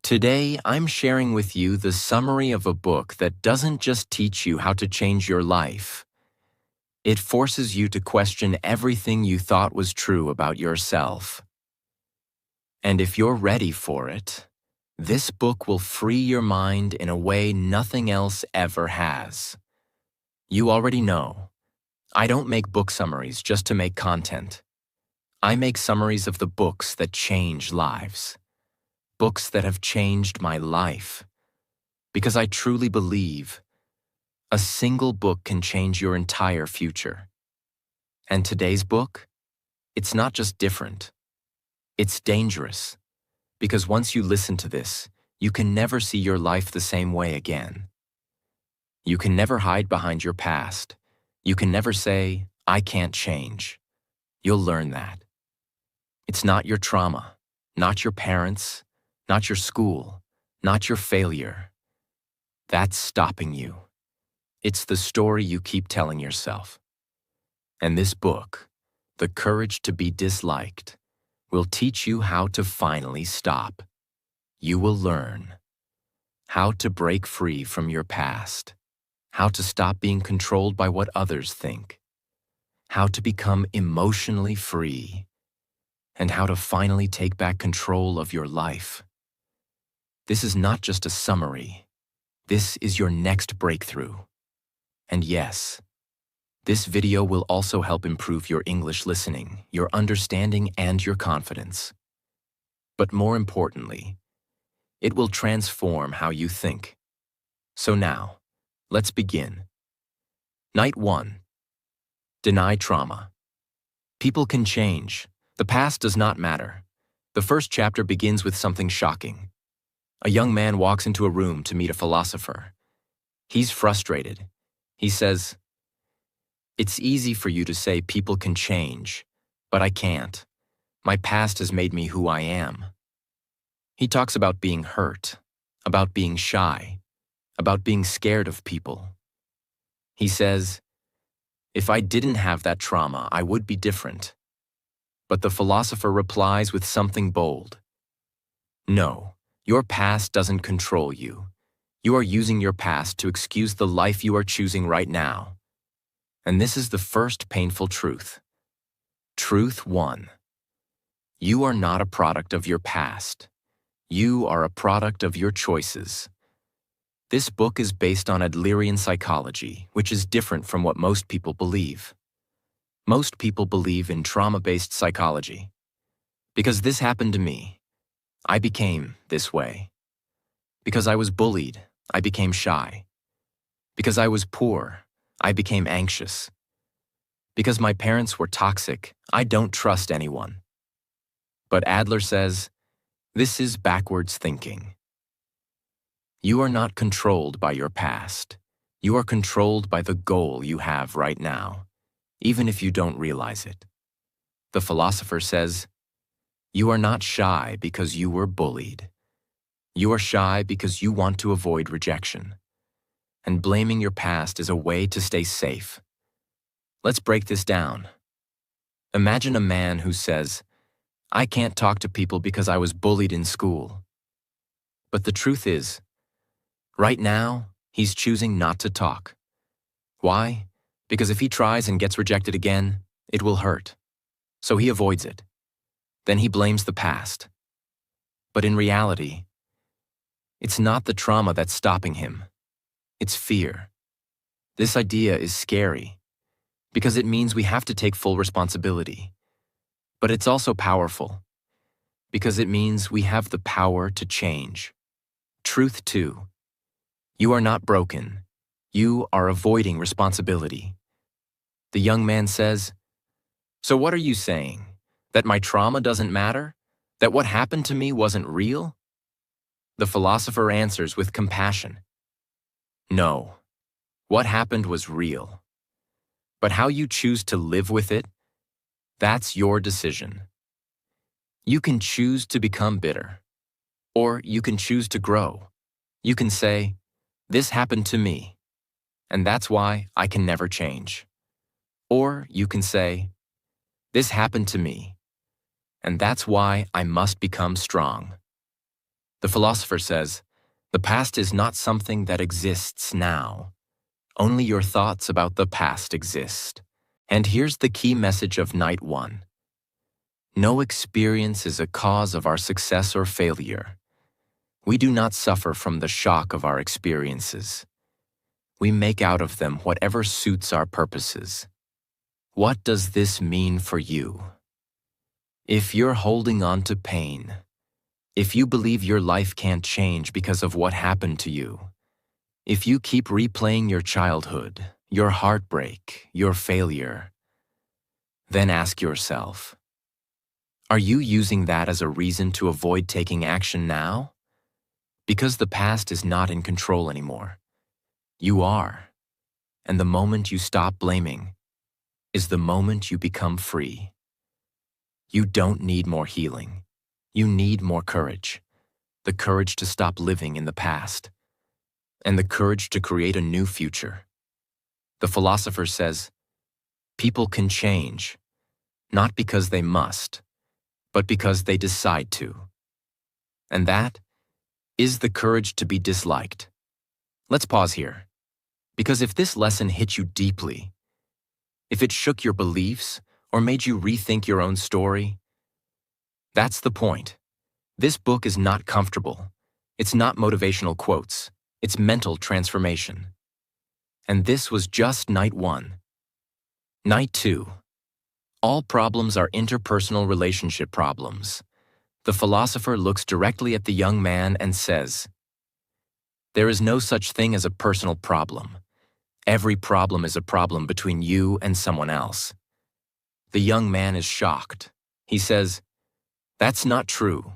Today, I'm sharing with you the summary of a book that doesn't just teach you how to change your life. It forces you to question everything you thought was true about yourself. And if you're ready for it, this book will free your mind in a way nothing else ever has. You already know, I don't make book summaries just to make content. I make summaries of the books that change lives. Books that have changed my life. Because I truly believe a single book can change your entire future. And today's book, it's not just different. It's dangerous. Because once you listen to this, you can never see your life the same way again. You can never hide behind your past. You can never say, I can't change. You'll learn that. It's not your trauma, not your parents, not your school, not your failure. That's stopping you. It's the story you keep telling yourself. And this book, The Courage to Be Disliked, will teach you how to finally stop. You will learn how to break free from your past, how to stop being controlled by what others think, how to become emotionally free, and how to finally take back control of your life. This is not just a summary. This is your next breakthrough. And yes, this video will also help improve your English listening, your understanding, and your confidence. But more importantly, it will transform how you think. So now, let's begin. Night 1. Deny trauma. People can change. The past does not matter. The first chapter begins with something shocking. A young man walks into a room to meet a philosopher. He's frustrated. He says, "It's easy for you to say people can change, but I can't. My past has made me who I am." He talks about being hurt, about being shy, about being scared of people. He says, "If I didn't have that trauma, I would be different." But the philosopher replies with something bold. "No, your past doesn't control you. You are using your past to excuse the life you are choosing right now." And this is the first painful truth. Truth 1. You are not a product of your past. You are a product of your choices. This book is based on Adlerian psychology, which is different from what most people believe. Most people believe in trauma-based psychology. Because this happened to me, I became this way. Because I was bullied, I became shy. Because I was poor, I became anxious. Because my parents were toxic, I don't trust anyone. But Adler says, this is backwards thinking. You are not controlled by your past. You are controlled by the goal you have right now, even if you don't realize it. The philosopher says, you are not shy because you were bullied. You are shy because you want to avoid rejection. And blaming your past is a way to stay safe. Let's break this down. Imagine a man who says, I can't talk to people because I was bullied in school. But the truth is, right now, he's choosing not to talk. Why? Because if he tries and gets rejected again, it will hurt. So he avoids it. Then he blames the past. But in reality, it's not the trauma that's stopping him. It's fear. This idea is scary because it means we have to take full responsibility. But it's also powerful because it means we have the power to change. Truth 2. You are not broken. You are avoiding responsibility. The young man says, so what are you saying? That my trauma doesn't matter? That what happened to me wasn't real? The philosopher answers with compassion. No, what happened was real. But how you choose to live with it, that's your decision. You can choose to become bitter, or you can choose to grow. You can say, this happened to me, and that's why I can never change. Or you can say, this happened to me, and that's why I must become strong. The philosopher says, the past is not something that exists now. Only your thoughts about the past exist. And here's the key message of Night 1. No experience is a cause of our success or failure. We do not suffer from the shock of our experiences. We make out of them whatever suits our purposes. What does this mean for you? If you're holding on to pain, if you believe your life can't change because of what happened to you, if you keep replaying your childhood, your heartbreak, your failure, then ask yourself, are you using that as a reason to avoid taking action now? Because the past is not in control anymore. You are. And the moment you stop blaming is the moment you become free. You don't need more healing. You need more courage. The courage to stop living in the past. And the courage to create a new future. The philosopher says, people can change, not because they must, but because they decide to. And that is the courage to be disliked. Let's pause here. Because if this lesson hit you deeply, if it shook your beliefs or made you rethink your own story, that's the point. This book is not comfortable. It's not motivational quotes. It's mental transformation. And this was just Night 1. Night 2. All problems are interpersonal relationship problems. The philosopher looks directly at the young man and says, there is no such thing as a personal problem. Every problem is a problem between you and someone else. The young man is shocked. He says, that's not true.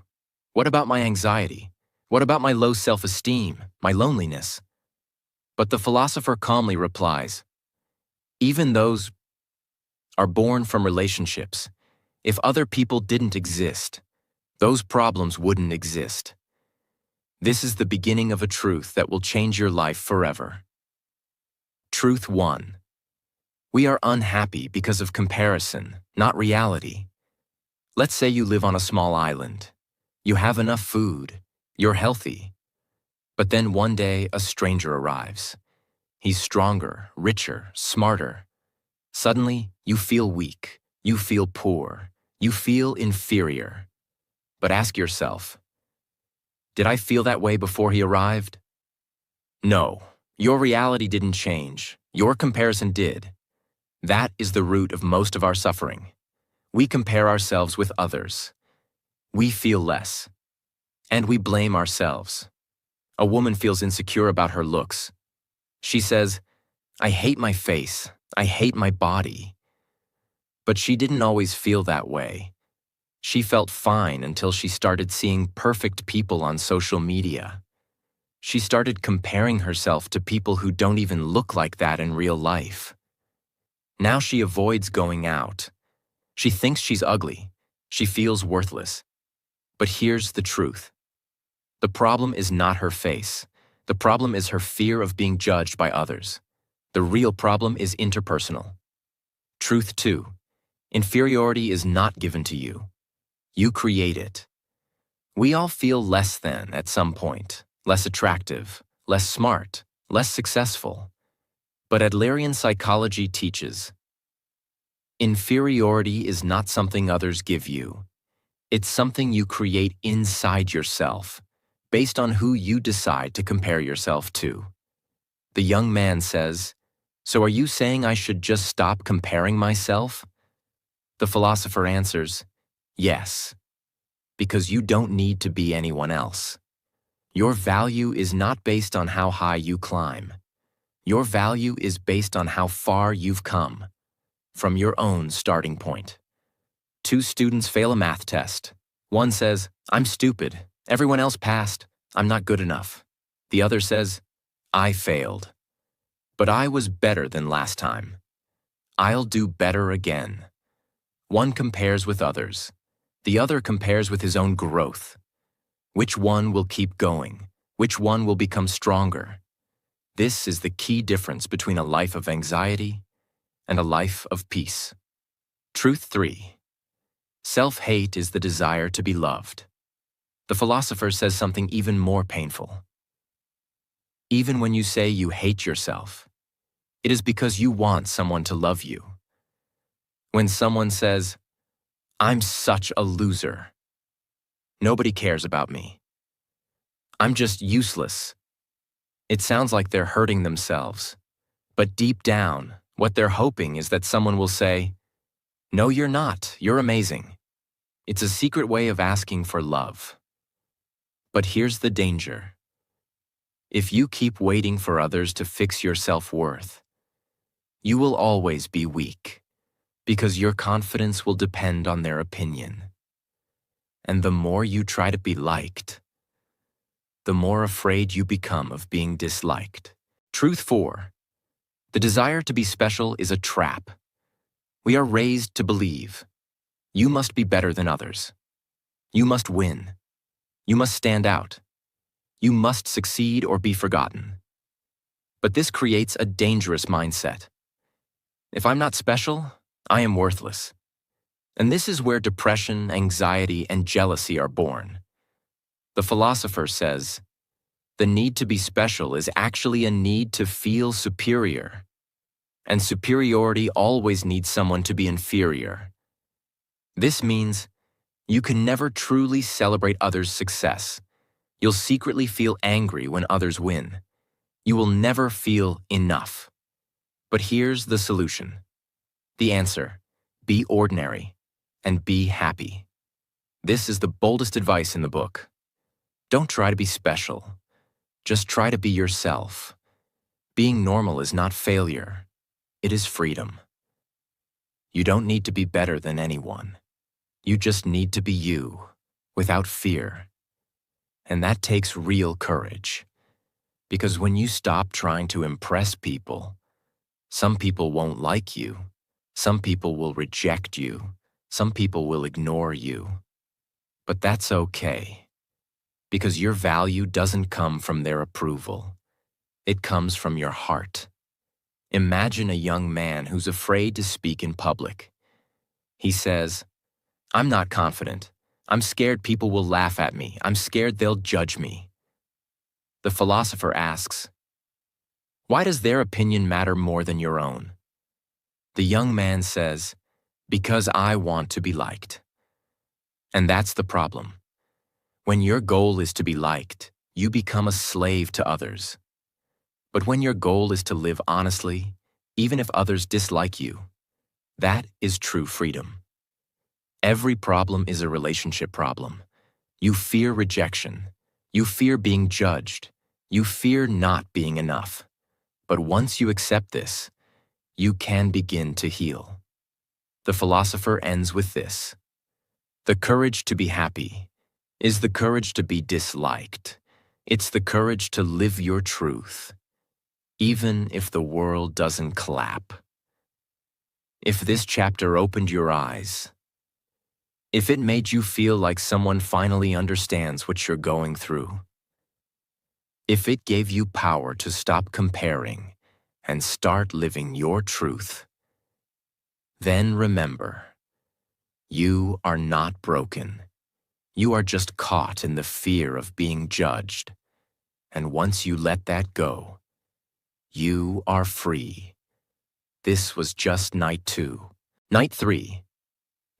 What about my anxiety? What about my low self-esteem, my loneliness? But the philosopher calmly replies, even those are born from relationships. If other people didn't exist, those problems wouldn't exist. This is the beginning of a truth that will change your life forever. Truth 1. We are unhappy because of comparison, not reality. Let's say you live on a small island. You have enough food. You're healthy. But then one day, a stranger arrives. He's stronger, richer, smarter. Suddenly, you feel weak. You feel poor. You feel inferior. But ask yourself, did I feel that way before he arrived? No, your reality didn't change. Your comparison did. That is the root of most of our suffering. We compare ourselves with others. We feel less. And we blame ourselves. A woman feels insecure about her looks. She says, I hate my face. I hate my body. But she didn't always feel that way. She felt fine until she started seeing perfect people on social media. She started comparing herself to people who don't even look like that in real life. Now she avoids going out. She thinks she's ugly. She feels worthless. But here's the truth. The problem is not her face. The problem is her fear of being judged by others. The real problem is interpersonal. Truth 2. Inferiority is not given to you. You create it. We all feel less than at some point, less attractive, less smart, less successful. But Adlerian psychology teaches, inferiority is not something others give you. It's something you create inside yourself, based on who you decide to compare yourself to. The young man says, so are you saying I should just stop comparing myself? The philosopher answers, yes, because you don't need to be anyone else. Your value is not based on how high you climb. Your value is based on how far you've come, from your own starting point. 2 students fail a math test. One says, I'm stupid. Everyone else passed. I'm not good enough. The other says, I failed. But I was better than last time. I'll do better again. One compares with others. The other compares with his own growth. Which one will keep going? Which one will become stronger? This is the key difference between a life of anxiety and a life of peace. Truth 3. Self-hate is the desire to be loved. The philosopher says something even more painful. Even when you say you hate yourself, it is because you want someone to love you. When someone says, "I'm such a loser. Nobody cares about me. I'm just useless," it sounds like they're hurting themselves. But deep down, what they're hoping is that someone will say, "No, you're not. You're amazing." It's a secret way of asking for love. But here's the danger. If you keep waiting for others to fix your self-worth, you will always be weak, because your confidence will depend on their opinion. And the more you try to be liked, the more afraid you become of being disliked. Truth 4. The desire to be special is a trap. We are raised to believe you must be better than others. You must win. You must stand out. You must succeed or be forgotten. But this creates a dangerous mindset. If I'm not special, I am worthless. And this is where depression, anxiety, and jealousy are born. The philosopher says, the need to be special is actually a need to feel superior. And superiority always needs someone to be inferior. This means you can never truly celebrate others' success. You'll secretly feel angry when others win. You will never feel enough. But here's the solution. The answer: be ordinary and be happy. This is the boldest advice in the book. Don't try to be special. Just try to be yourself. Being normal is not failure. It is freedom. You don't need to be better than anyone. You just need to be you, without fear. And that takes real courage. Because when you stop trying to impress people, some people won't like you. Some people will reject you. Some people will ignore you. But that's okay. Because your value doesn't come from their approval. It comes from your heart. Imagine a young man who's afraid to speak in public. He says, "I'm not confident. I'm scared people will laugh at me. I'm scared they'll judge me." The philosopher asks, why does their opinion matter more than your own? The young man says, because I want to be liked. And that's the problem. When your goal is to be liked, you become a slave to others. But when your goal is to live honestly, even if others dislike you, that is true freedom. Every problem is a relationship problem. You fear rejection. You fear being judged. You fear not being enough. But once you accept this, you can begin to heal. The philosopher ends with this. The courage to be happy is the courage to be disliked. It's the courage to live your truth, even if the world doesn't clap. If this chapter opened your eyes, if it made you feel like someone finally understands what you're going through, if it gave you power to stop comparing and start living your truth, then remember, you are not broken. You are just caught in the fear of being judged. And once you let that go, you are free. This was just night 2. Night 3.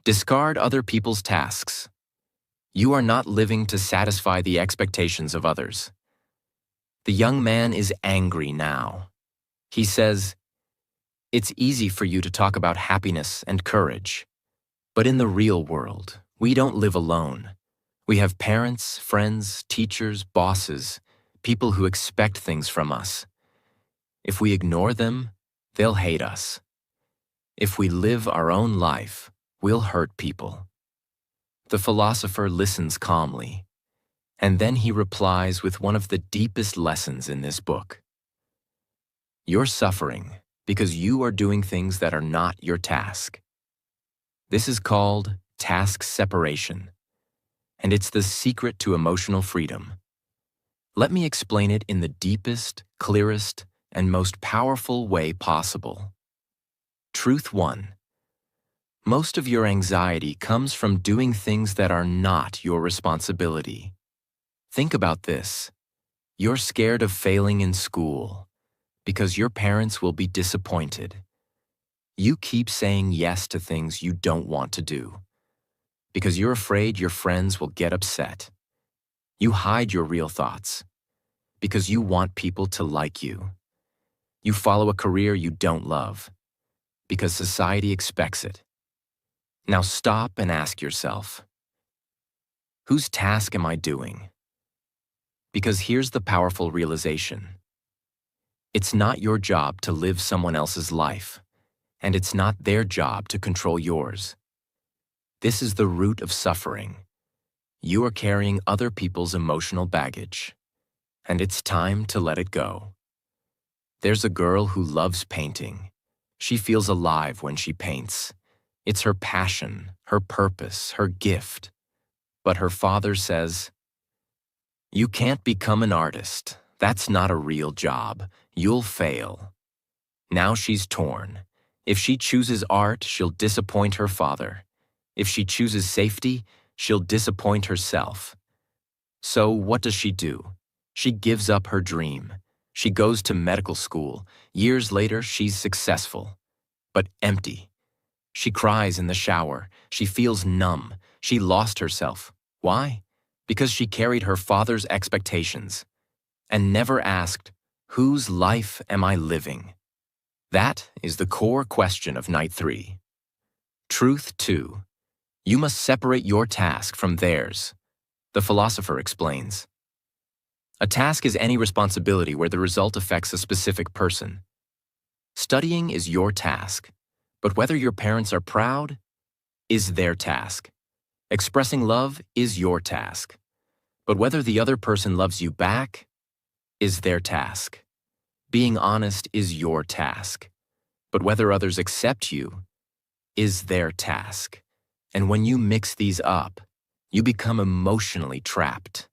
Discard other people's tasks. You are not living to satisfy the expectations of others. The young man is angry now. He says, it's easy for you to talk about happiness and courage. But in the real world, we don't live alone. We have parents, friends, teachers, bosses, people who expect things from us. If we ignore them, they'll hate us. If we live our own life, we'll hurt people. The philosopher listens calmly, and then he replies with one of the deepest lessons in this book. You're suffering because you are doing things that are not your task. This is called task separation, and it's the secret to emotional freedom. Let me explain it in the deepest, clearest, and most powerful way possible. Truth 1. Most of your anxiety comes from doing things that are not your responsibility. Think about this. You're scared of failing in school because your parents will be disappointed. You keep saying yes to things you don't want to do because you're afraid your friends will get upset. You hide your real thoughts because you want people to like you. You follow a career you don't love because society expects it. Now stop and ask yourself, whose task am I doing? Because here's the powerful realization. It's not your job to live someone else's life, and it's not their job to control yours. This is the root of suffering. You are carrying other people's emotional baggage, and it's time to let it go. There's a girl who loves painting. She feels alive when she paints. It's her passion, her purpose, her gift. But her father says, "You can't become an artist. That's not a real job. You'll fail." Now she's torn. If she chooses art, she'll disappoint her father. If she chooses safety, she'll disappoint herself. So what does she do? She gives up her dream. She goes to medical school. Years later, she's successful, but empty. She cries in the shower. She feels numb. She lost herself. Why? Because she carried her father's expectations and never asked, whose life am I living? That is the core question of Night 3. Truth 2. You must separate your task from theirs. The philosopher explains. A task is any responsibility where the result affects a specific person. Studying is your task, but whether your parents are proud is their task. Expressing love is your task, but whether the other person loves you back is their task. Being honest is your task, but whether others accept you is their task. And when you mix these up, you become emotionally trapped.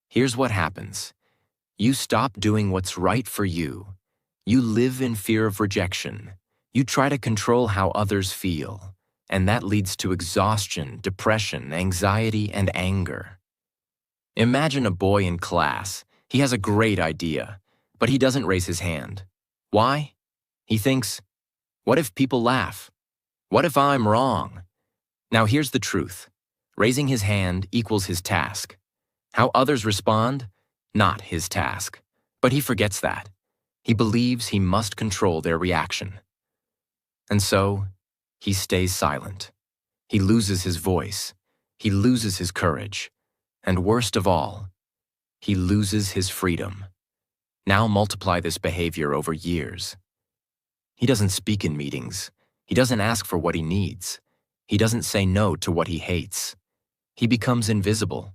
Here's what happens. You stop doing what's right for you. You live in fear of rejection. You try to control how others feel, and that leads to exhaustion, depression, anxiety, and anger. Imagine a boy in class. He has a great idea, but he doesn't raise his hand. Why? He thinks, what if people laugh? What if I'm wrong? Now here's the truth. Raising his hand equals his task. How others respond? Not his task. But he forgets that. He believes he must control their reaction. And so, he stays silent. He loses his voice. He loses his courage. And worst of all, he loses his freedom. Now multiply this behavior over years. He doesn't speak in meetings. He doesn't ask for what he needs. He doesn't say no to what he hates. He becomes invisible,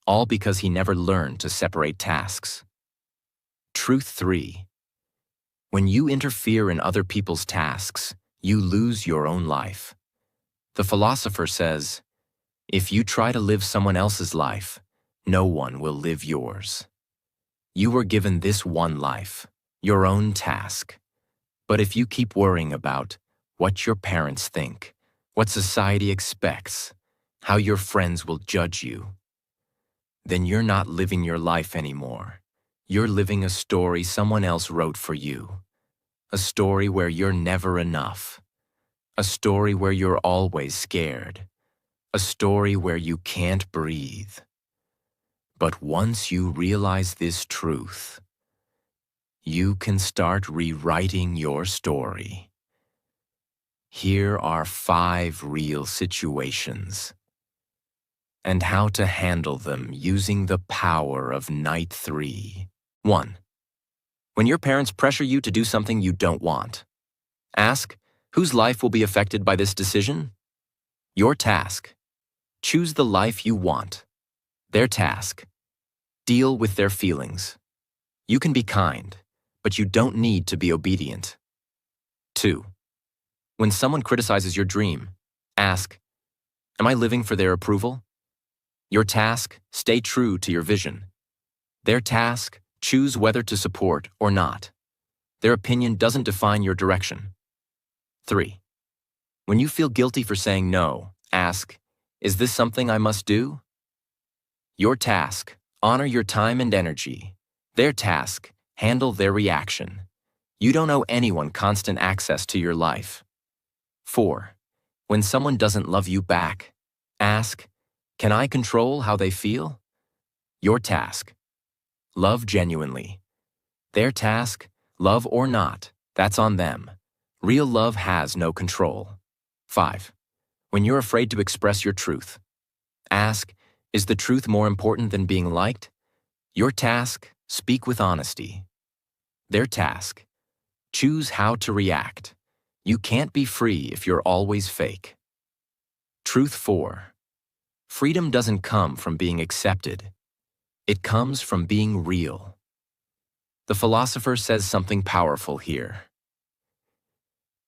all because he never learned to separate tasks. Truth 3. When you interfere in other people's tasks, you lose your own life. The philosopher says, if you try to live someone else's life, no one will live yours. You were given this one life, your own task. But if you keep worrying about what your parents think, what society expects, how your friends will judge you, then you're not living your life anymore. You're living a story someone else wrote for you. A story where you're never enough. A story where you're always scared. A story where you can't breathe. But once you realize this truth, you can start rewriting your story. Here are 5 real situations, and how to handle them using the power of Night 3. 1. When your parents pressure you to do something you don't want, ask, whose life will be affected by this decision? Your task. Choose the life you want. Their task. Deal with their feelings. You can be kind, but you don't need to be obedient. 2. When someone criticizes your dream, ask, am I living for their approval? Your task, stay true to your vision. Their task, choose whether to support or not. Their opinion doesn't define your direction. 3. When you feel guilty for saying no, ask, is this something I must do? Your task, honor your time and energy. Their task, handle their reaction. You don't owe anyone constant access to your life. 4. When someone doesn't love you back, ask, can I control how they feel? Your task, love genuinely. Their task, love or not, that's on them. Real love has no control. 5. When you're afraid to express your truth, ask, is the truth more important than being liked? Your task, speak with honesty. Their task, choose how to react. You can't be free if you're always fake. Truth 4. Freedom doesn't come from being accepted. It comes from being real. The philosopher says something powerful here.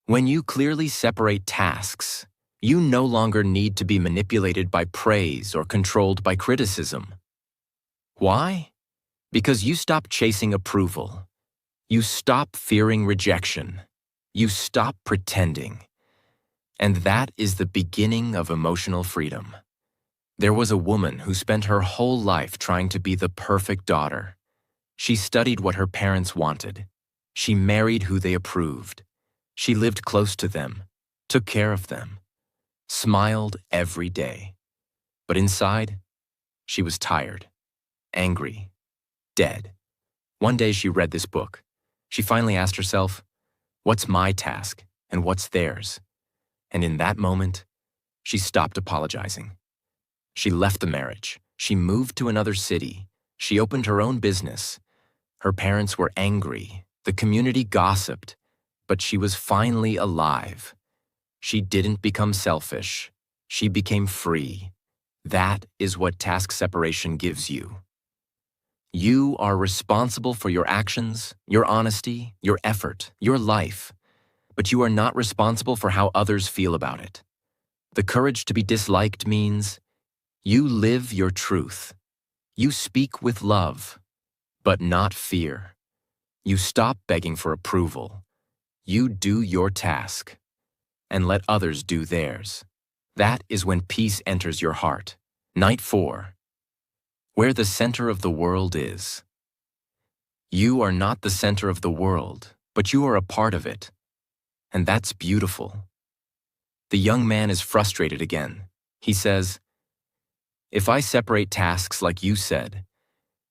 When you clearly separate tasks, you no longer need to be manipulated by praise or controlled by criticism. Why? Because you stop chasing approval. You stop fearing rejection. You stop pretending. And that is the beginning of emotional freedom. There was a woman who spent her whole life trying to be the perfect daughter. She studied what her parents wanted. She married who they approved. She lived close to them, took care of them, smiled every day. But inside, she was tired, angry, dead. One day she read this book. She finally asked herself, what's my task and what's theirs? And in that moment, she stopped apologizing. She left the marriage. She moved to another city. She opened her own business. Her parents were angry. The community gossiped. But she was finally alive. She didn't become selfish. She became free. That is what task separation gives you. You are responsible for your actions, your honesty, your effort, your life, but you are not responsible for how others feel about it. The courage to be disliked means you live your truth. You speak with love, but not fear. You stop begging for approval. You do your task, and let others do theirs. That is when peace enters your heart. Night 4. Where the center of the world is. You are not the center of the world, but you are a part of it. And that's beautiful. The young man is frustrated again. He says, if I separate tasks like you said,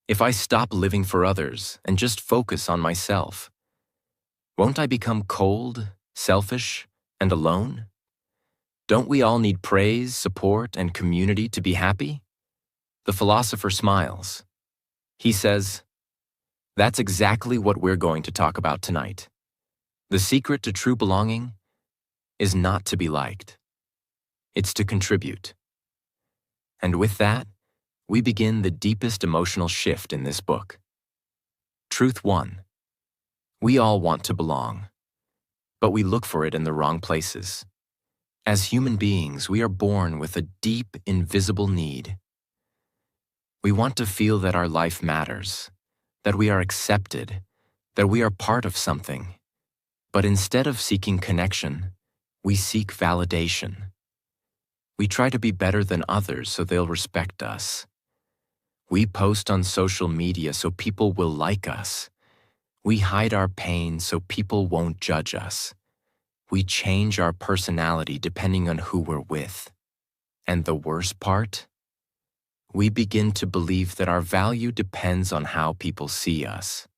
if I stop living for others and just focus on myself, won't I become cold, selfish, and alone? Don't we all need praise, support, and community to be happy? The philosopher smiles. He says, that's exactly what we're going to talk about tonight. The secret to true belonging is not to be liked. It's to contribute. And with that, we begin the deepest emotional shift in this book. Truth 1. We all want to belong, but we look for it in the wrong places. As human beings, we are born with a deep, invisible need. We want to feel that our life matters, that we are accepted, that we are part of something. But instead of seeking connection, we seek validation. We try to be better than others so they'll respect us. We post on social media so people will like us. We hide our pain so people won't judge us. We change our personality depending on who we're with. And the worst part? We begin to believe that our value depends on how people see us.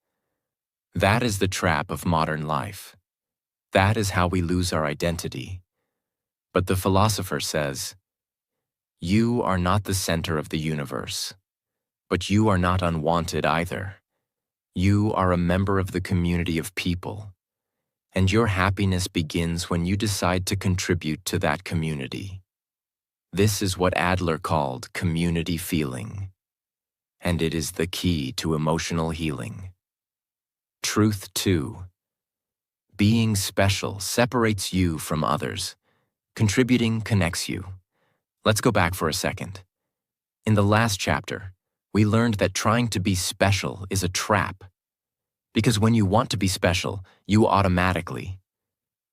That is the trap of modern life. That is how we lose our identity. But the philosopher says, you are not the center of the universe, but you are not unwanted either. You are a member of the community of people, and your happiness begins when you decide to contribute to that community. This is what Adler called community feeling, and it is the key to emotional healing. Truth 2. Being special separates you from others. Contributing connects you. Let's go back for a second. In the last chapter, we learned that trying to be special is a trap. Because when you want to be special, you automatically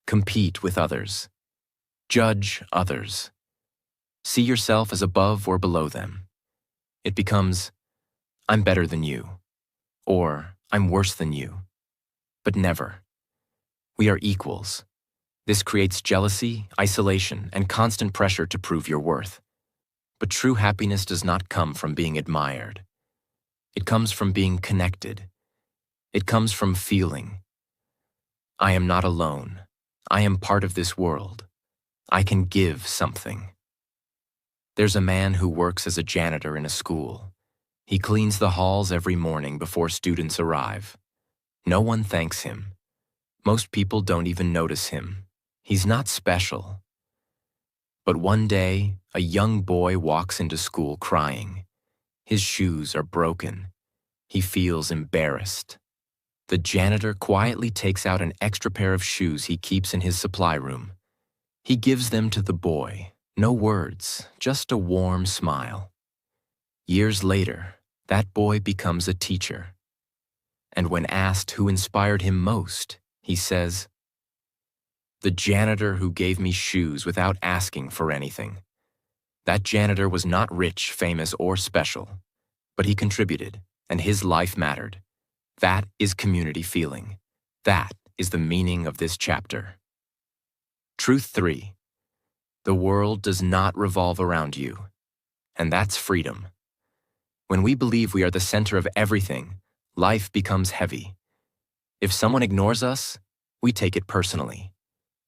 compete with others, judge others, see yourself as above or below them. It becomes, I'm better than you, or I'm worse than you. But never. We are equals. This creates jealousy, isolation, and constant pressure to prove your worth. But true happiness does not come from being admired. It comes from being connected. It comes from feeling, I am not alone. I am part of this world. I can give something. There's a man who works as a janitor in a school. He cleans the halls every morning before students arrive. No one thanks him. Most people don't even notice him. He's not special. But one day, a young boy walks into school crying. His shoes are broken. He feels embarrassed. The janitor quietly takes out an extra pair of shoes he keeps in his supply room. He gives them to the boy. No words, just a warm smile. Years later, that boy becomes a teacher. And when asked who inspired him most, he says, "The janitor who gave me shoes without asking for anything." That janitor was not rich, famous, or special, but he contributed, and his life mattered. That is community feeling. That is the meaning of this chapter. Truth 3. The world does not revolve around you, and that's freedom. When we believe we are the center of everything, life becomes heavy. If someone ignores us, we take it personally.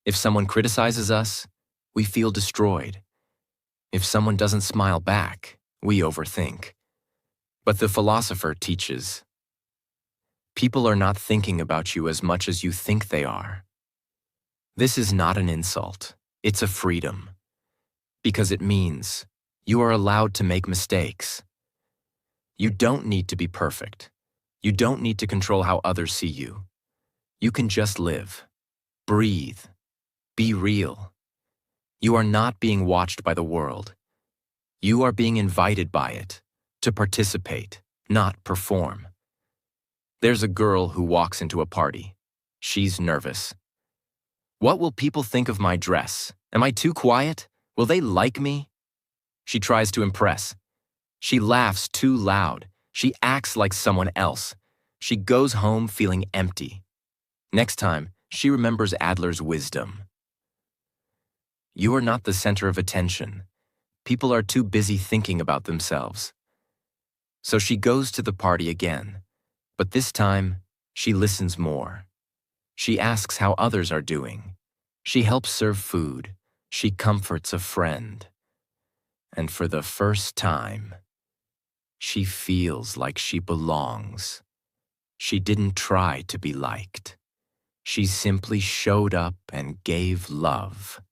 If someone criticizes us, we feel destroyed. If someone doesn't smile back, we overthink. But the philosopher teaches, people are not thinking about you as much as you think they are. This is not an insult, it's a freedom. Because it means you are allowed to make mistakes. You don't need to be perfect. You don't need to control how others see you. You can just live, breathe, be real. You are not being watched by the world. You are being invited by it to participate, not perform. There's a girl who walks into a party. She's nervous. What will people think of my dress? Am I too quiet? Will they like me? She tries to impress. She laughs too loud. She acts like someone else. She goes home feeling empty. Next time, she remembers Adler's wisdom. You are not the center of attention. People are too busy thinking about themselves. So she goes to the party again. But this time, she listens more. She asks how others are doing. She helps serve food. She comforts a friend. And for the first time, she feels like she belongs. She didn't try to be liked. She simply showed up and gave love.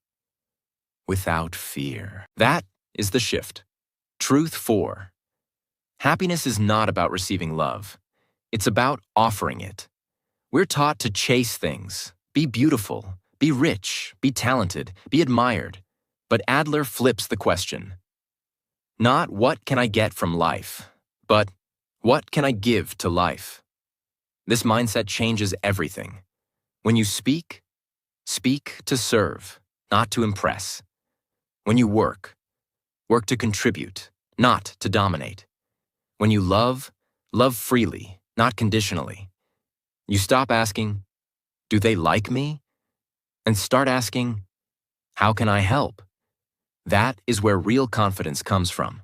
Without fear. That is the shift. Truth 4. Happiness is not about receiving love. It's about offering it. We're taught to chase things, be beautiful, be rich, be talented, be admired. But Adler flips the question. Not what can I get from life, but what can I give to life? This mindset changes everything. When you speak, speak to serve, not to impress. When you work to contribute, not to dominate. When you love freely, not conditionally. You stop asking, do they like me? And start asking, how can I help? That is where real confidence comes from.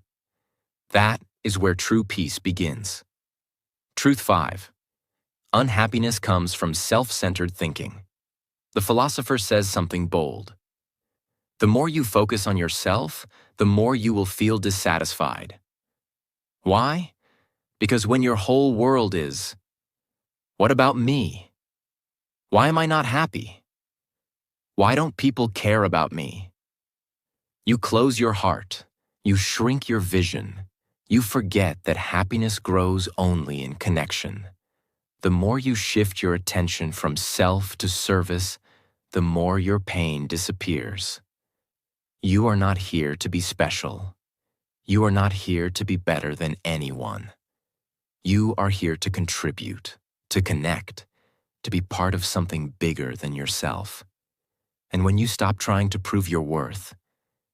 That is where true peace begins. Truth 5. Unhappiness comes from self-centered thinking. The philosopher says something bold. The more you focus on yourself, the more you will feel dissatisfied. Why? Because when your whole world is, what about me? Why am I not happy? Why don't people care about me? You close your heart. You shrink your vision. You forget that happiness grows only in connection. The more you shift your attention from self to service, the more your pain disappears. You are not here to be special. You are not here to be better than anyone. You are here to contribute, to connect, to be part of something bigger than yourself. And when you stop trying to prove your worth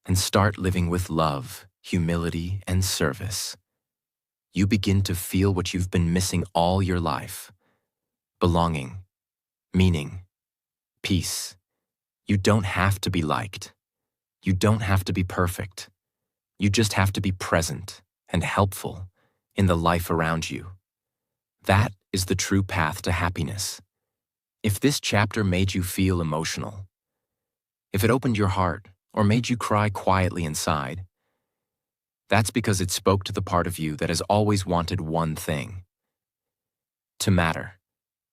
and start living with love, humility, and service, you begin to feel what you've been missing all your life: belonging, meaning, peace. You don't have to be liked. You don't have to be perfect. You just have to be present and helpful in the life around you. That is the true path to happiness. If this chapter made you feel emotional, if it opened your heart or made you cry quietly inside, that's because it spoke to the part of you that has always wanted one thing: to matter,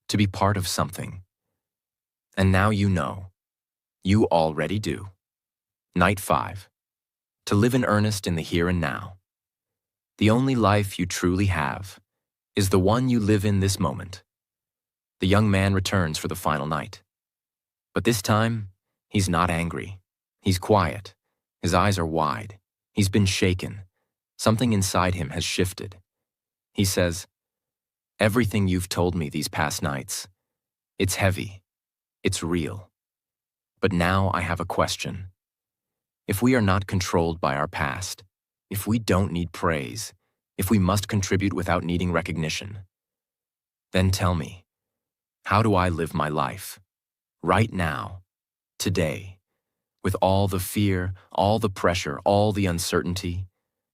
to be part of something. And now you know. You already do. Night 5. To live in earnest in the here and now. The only life you truly have is the one you live in this moment. The young man returns for the final night. But this time, he's not angry. He's quiet. His eyes are wide. He's been shaken. Something inside him has shifted. He says, "Everything you've told me these past nights, it's heavy. It's real. But now I have a question. If we are not controlled by our past, if we don't need praise, if we must contribute without needing recognition, then tell me, how do I live my life? Right now, today, with all the fear, all the pressure, all the uncertainty,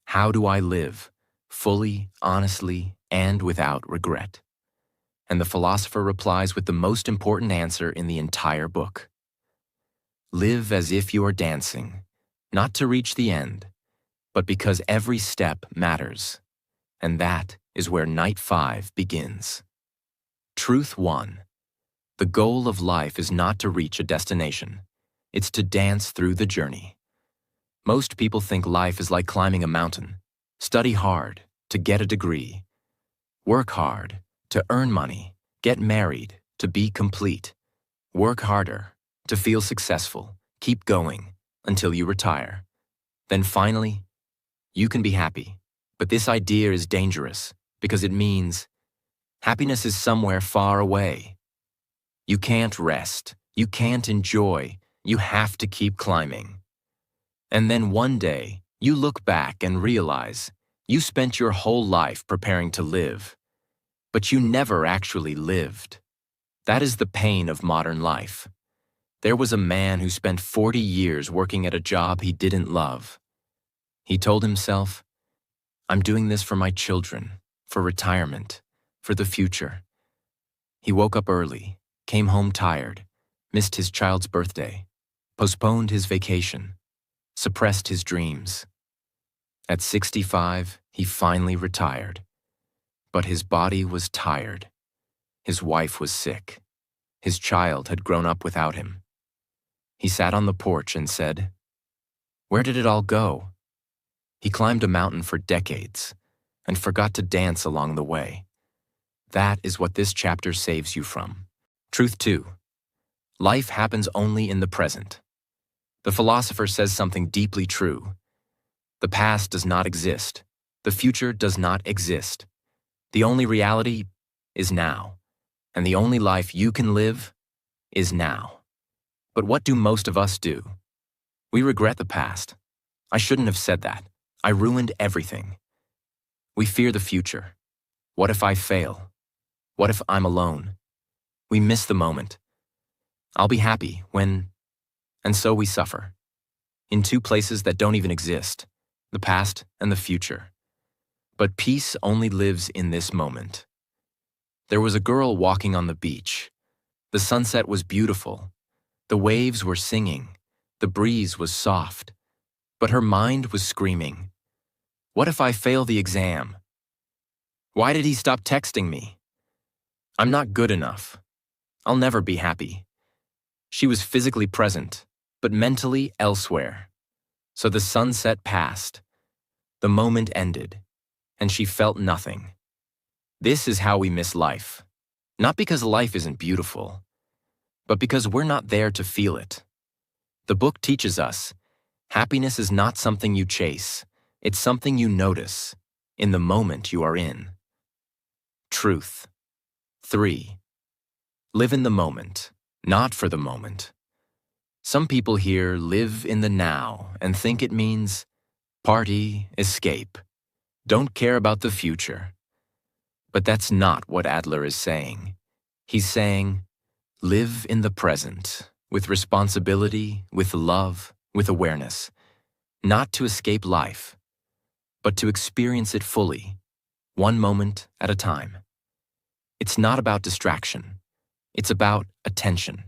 how do I live, fully, honestly, and without regret?" And the philosopher replies with the most important answer in the entire book. Live as if you are dancing, not to reach the end, but because every step matters. And that is where Night 5 begins. Truth 1. The goal of life is not to reach a destination. It's to dance through the journey. Most people think life is like climbing a mountain. Study hard to get a degree. Work hard to earn money. Get married to be complete. Work harder to feel successful. Keep going until you retire. Then finally, you can be happy. But this idea is dangerous because it means happiness is somewhere far away. You can't rest. You can't enjoy. You have to keep climbing. And then one day, you look back and realize you spent your whole life preparing to live, but you never actually lived. That is the pain of modern life. There was a man who spent 40 years working at a job he didn't love. He told himself, "I'm doing this for my children, for retirement, for the future." He woke up early, came home tired, missed his child's birthday, postponed his vacation, suppressed his dreams. At 65, he finally retired. But his body was tired. His wife was sick. His child had grown up without him. He sat on the porch and said, "Where did it all go?" He climbed a mountain for decades and forgot to dance along the way. That is what this chapter saves you from. Truth 2. Life happens only in the present. The philosopher says something deeply true. The past does not exist. The future does not exist. The only reality is now, and the only life you can live is now. But what do most of us do? We regret the past. I shouldn't have said that. I ruined everything. We fear the future. What if I fail? What if I'm alone? We miss the moment. I'll be happy when... And so we suffer. In two places that don't even exist, the past and the future. But peace only lives in this moment. There was a girl walking on the beach. The sunset was beautiful. The waves were singing. The breeze was soft. But her mind was screaming, "What if I fail the exam? Why did he stop texting me? I'm not good enough. I'll never be happy." She was physically present, but mentally elsewhere. So the sunset passed. The moment ended, and she felt nothing. This is how we miss life. Not because life isn't beautiful, but because we're not there to feel it. The book teaches us, happiness is not something you chase. It's something you notice in the moment you are in. Truth. 3. Live in the moment, not for the moment. Some people here live in the now and think it means party, escape. Don't care about the future. But that's not what Adler is saying. He's saying, live in the present, with responsibility, with love, with awareness, not to escape life, but to experience it fully, one moment at a time. It's not about distraction. It's about attention.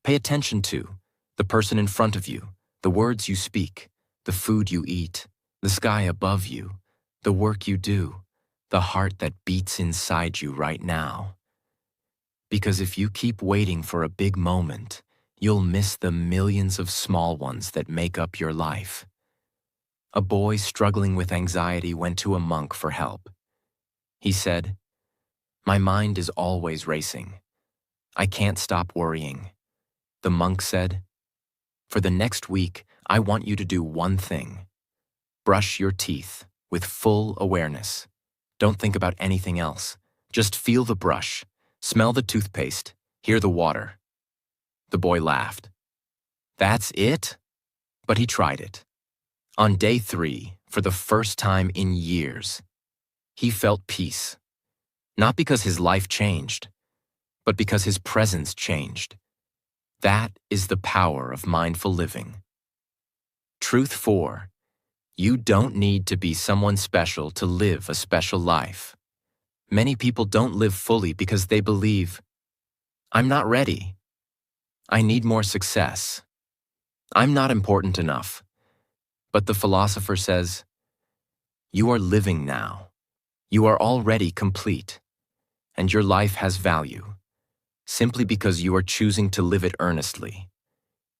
Pay attention to the person in front of you, the words you speak, the food you eat, the sky above you, the work you do, the heart that beats inside you right now. Because if you keep waiting for a big moment, you'll miss the millions of small ones that make up your life. A boy struggling with anxiety went to a monk for help. He said, "My mind is always racing. I can't stop worrying." The monk said, "For the next week, I want you to do one thing. Brush your teeth with full awareness. Don't think about anything else. Just feel the brush, smell the toothpaste, hear the water." The boy laughed. "That's it?" But he tried it. On day 3, for the first time in years, he felt peace. Not because his life changed, but because his presence changed. That is the power of mindful living. Truth 4. You don't need to be someone special to live a special life. Many people don't live fully because they believe, "I'm not ready. I need more success. I'm not important enough." But the philosopher says, you are living now. You are already complete, and your life has value, simply because you are choosing to live it earnestly.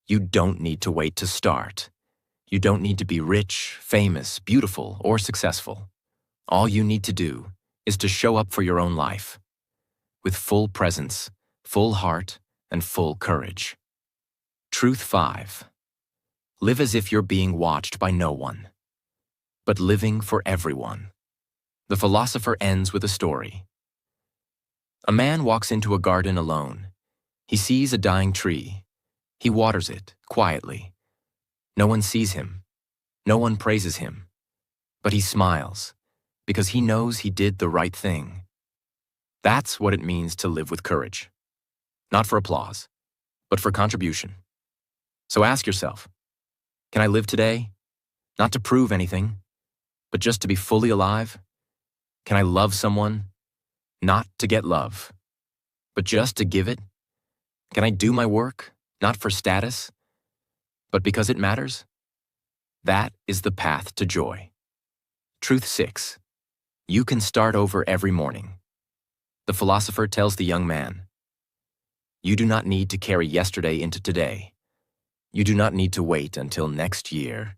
You don't need to wait to start. You don't need to be rich, famous, beautiful, or successful. All you need to do is to show up for your own life, with full presence, full heart, and full courage. Truth 5. Live as if you're being watched by no one, but living for everyone. The philosopher ends with a story. A man walks into a garden alone. He sees a dying tree. He waters it quietly. No one sees him. No one praises him. But he smiles, because he knows he did the right thing. That's what it means to live with courage. Not for applause, but for contribution. So ask yourself, can I live today? Not to prove anything, but just to be fully alive? Can I love someone? Not to get love, but just to give it? Can I do my work, not for status, but because it matters? That is the path to joy. Truth 6. You can start over every morning. The philosopher tells the young man, you do not need to carry yesterday into today. You do not need to wait until next year.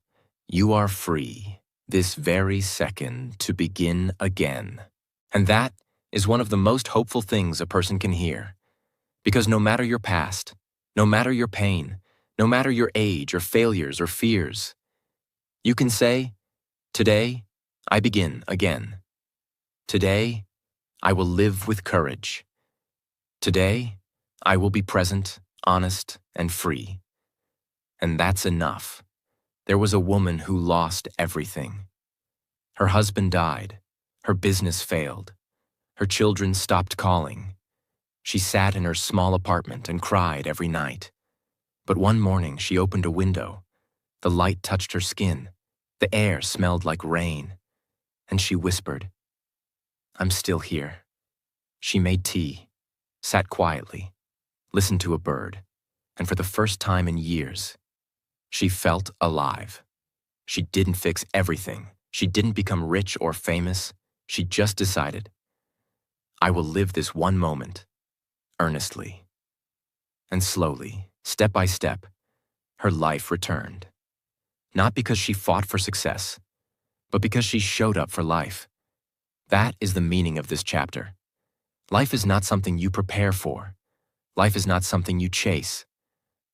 You are free, this very second, to begin again. And that is one of the most hopeful things a person can hear. Because no matter your past, no matter your pain, no matter your age or failures or fears, you can say, today, I begin again. Today, I will live with courage. Today, I will be present, honest, and free. And that's enough. There was a woman who lost everything. Her husband died. Her business failed. Her children stopped calling. She sat in her small apartment and cried every night. But one morning she opened a window. The light touched her skin. The air smelled like rain. And she whispered, I'm still here. She made tea, sat quietly, listened to a bird, and for the first time in years, she felt alive. She didn't fix everything. She didn't become rich or famous. She just decided, I will live this one moment, earnestly. And slowly, step by step, her life returned. Not because she fought for success, but because she showed up for life. That is the meaning of this chapter. Life is not something you prepare for. Life is not something you chase.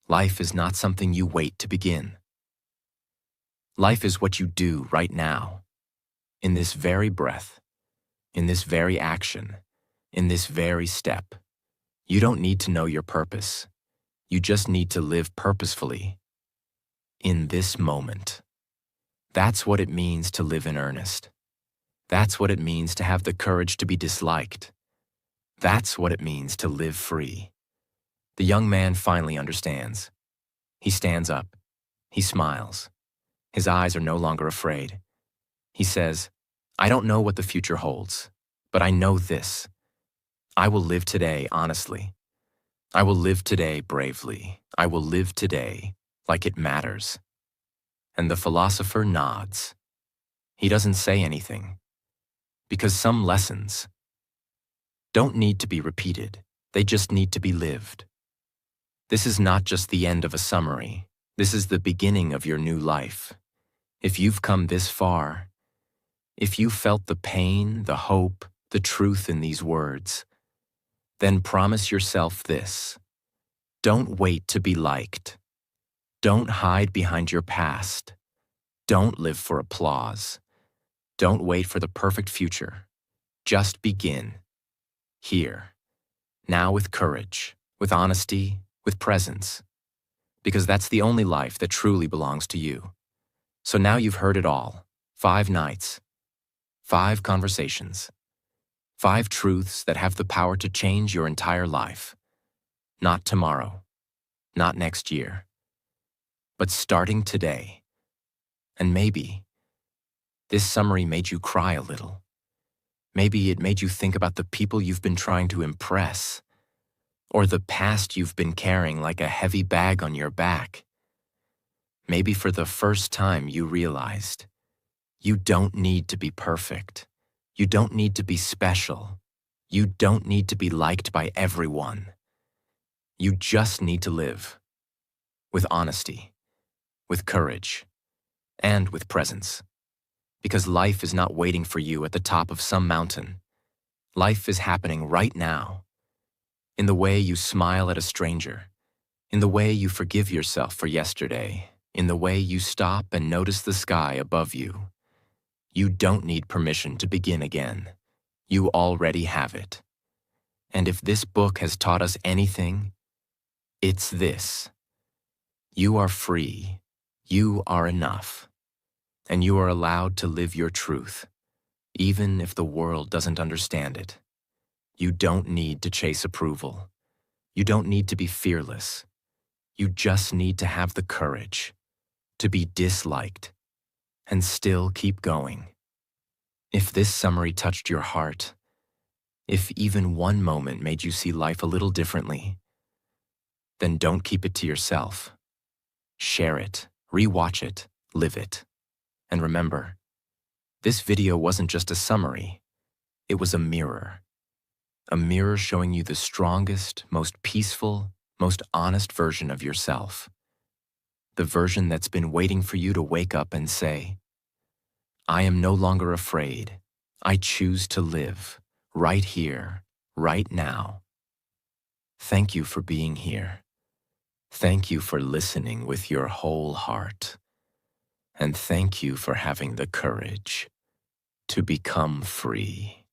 Life is not something you wait to begin. Life is what you do right now, in this very breath, in this very action, in this very step. You don't need to know your purpose. You just need to live purposefully, in this moment. That's what it means to live in earnest. That's what it means to have the courage to be disliked. That's what it means to live free. The young man finally understands. He stands up. He smiles. His eyes are no longer afraid. He says, I don't know what the future holds, but I know this. I will live today honestly. I will live today bravely. I will live today like it matters. And the philosopher nods. He doesn't say anything, because some lessons don't need to be repeated. They just need to be lived. This is not just the end of a summary. This is the beginning of your new life. If you've come this far, if you felt the pain, the hope, the truth in these words, then promise yourself this. Don't wait to be liked. Don't hide behind your past. Don't live for applause. Don't wait for the perfect future. Just begin. Here. Now with courage, with honesty, with presence. Because that's the only life that truly belongs to you. So now you've heard it all. 5 nights. 5 conversations. 5 truths that have the power to change your entire life. Not tomorrow. Not next year. But starting today. And maybe this summary made you cry a little. Maybe it made you think about the people you've been trying to impress, or the past you've been carrying like a heavy bag on your back. Maybe for the first time you realized you don't need to be perfect. You don't need to be special. You don't need to be liked by everyone. You just need to live with honesty, with courage, and with presence. Because life is not waiting for you at the top of some mountain. Life is happening right now. In the way you smile at a stranger. In the way you forgive yourself for yesterday. In the way you stop and notice the sky above you. You don't need permission to begin again. You already have it. And if this book has taught us anything, it's this. You are free. You are enough. And you are allowed to live your truth, even if the world doesn't understand it. You don't need to chase approval. You don't need to be fearless. You just need to have the courage to be disliked and still keep going. If this summary touched your heart, if even one moment made you see life a little differently, then don't keep it to yourself. Share it, rewatch it, live it. And remember, this video wasn't just a summary, it was a mirror. A mirror showing you the strongest, most peaceful, most honest version of yourself. The version that's been waiting for you to wake up and say, I am no longer afraid. I choose to live, right here, right now. Thank you for being here. Thank you for listening with your whole heart. And thank you for having the courage to become free.